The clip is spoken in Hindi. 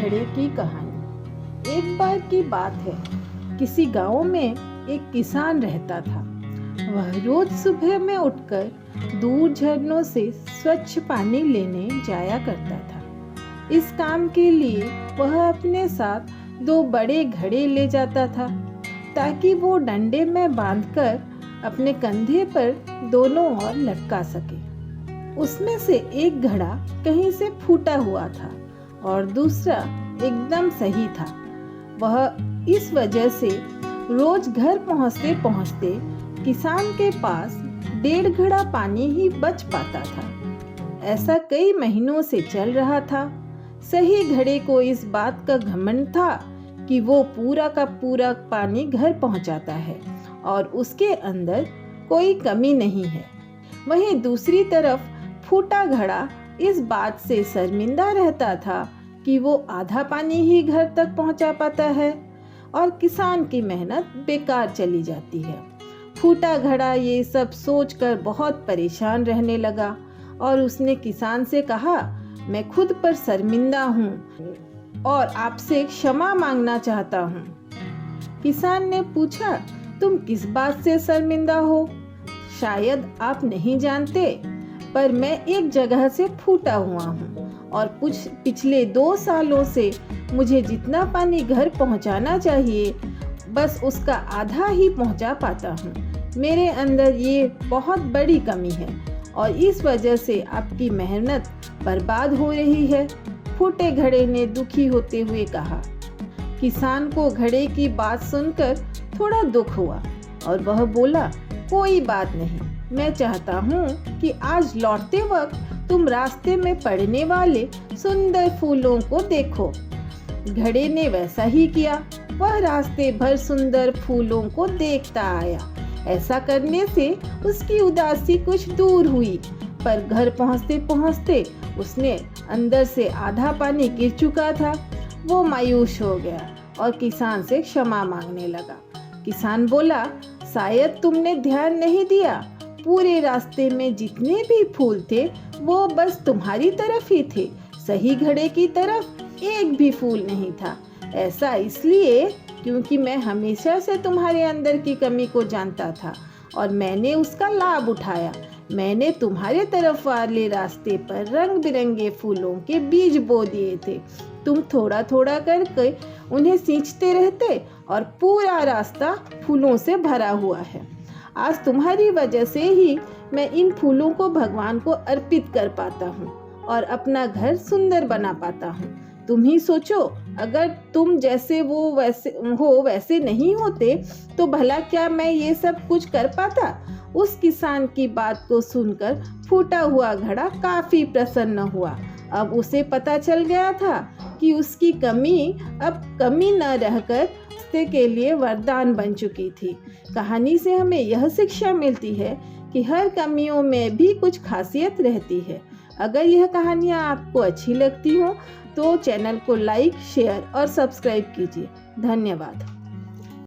घड़े की कहानी। एक बार की बात है, किसी गांव में एक किसान रहता था। वह रोज सुबह में उठकर दूर झरनों से स्वच्छ पानी लेने जाया करता था। इस काम के लिए वह अपने साथ 2 बड़े घड़े ले जाता था, ताकि वो डंडे में बांधकर अपने कंधे पर दोनों ओर लटका सके। उसमें से एक घड़ा कहीं से फूटा हुआ था और दूसरा एकदम सही था। वह इस वजह से रोज घर पहुंचते पहुंचते किसान के पास 1.5 घड़ा पानी ही बच पाता था। ऐसा कई महीनों से चल रहा था। सही घड़े को इस बात का घमंड था कि वो पूरा का पूरा पानी घर पहुंचाता है और उसके अंदर कोई कमी नहीं है। वहीं दूसरी तरफ फूटा घड़ा इस बात से शर्मिंदा रहता था कि वो आधा पानी ही घर तक पहुंचा पाता है और किसान की मेहनत बेकार चली जाती है। फूटा घड़ा ये सब सोचकर बहुत परेशान रहने लगा और उसने किसान से कहा, मैं खुद पर शर्मिंदा हूँ और आपसे क्षमा मांगना चाहता हूँ। किसान ने पूछा, तुम किस बात से शर्मिंदा हो? शायद आप नहीं जानते, पर मैं एक जगह से फूटा हुआ हूँ और पिछले 2 सालों से मुझे जितना पानी घर पहुँचाना चाहिए बस उसका आधा ही पहुँचा पाता हूँ। मेरे अंदर ये बहुत बड़ी कमी है और इस वजह से आपकी मेहनत बर्बाद हो रही है। फूटे घड़े ने दुखी होते हुए कहा। किसान को घड़े की बात सुनकर थोड़ा दुख हुआ और वह बोला, कोई बात नहीं, मैं चाहता हूँ कि आज लौटते वक्त तुम रास्ते में पड़ने वाले सुंदर फूलों को देखो। घड़े ने वैसा ही किया। वह रास्ते भर सुंदर फूलों को देखता आया। ऐसा करने से उसकी उदासी कुछ दूर हुई, पर घर पहुँचते पहुँचते उसने अंदर से आधा पानी गिर चुका था। वो मायूस हो गया और किसान से क्षमा मांगने लगा। किसान बोला, शायद तुमने ध्यान नहीं दिया, पूरे रास्ते में जितने भी फूल थे वो बस तुम्हारी तरफ ही थे, सही घड़े की तरफ एक भी फूल नहीं था। ऐसा इसलिए क्योंकि मैं हमेशा से तुम्हारे अंदर की कमी को जानता था और मैंने उसका लाभ उठाया। मैंने तुम्हारे तरफ वाले रास्ते पर रंग बिरंगे फूलों के बीज बो दिए थे। तुम थोड़ा थोड़ा करके उन्हें सींचते रहते और पूरा रास्ता फूलों से भरा हुआ है। आज तुम्हारी वजह से ही मैं इन फूलों को भगवान को अर्पित कर पाता हूँ और अपना घर सुंदर बना पाता हूँ। तुम ही सोचो, अगर तुम जैसे वैसे नहीं होते तो भला क्या मैं ये सब कुछ कर पाता? उस किसान की बात को सुनकर फूटा हुआ घड़ा काफी प्रसन्न हुआ। अब उसे पता चल गया था कि उसकी कमी अब कमी न रहकर उसके के लिए वरदान बन चुकी थी। कहानी से हमें यह शिक्षा मिलती है कि हर कमियों में भी कुछ खासियत रहती है। अगर यह कहानियाँ आपको अच्छी लगती हो तो चैनल को लाइक, शेयर और सब्सक्राइब कीजिए। धन्यवाद।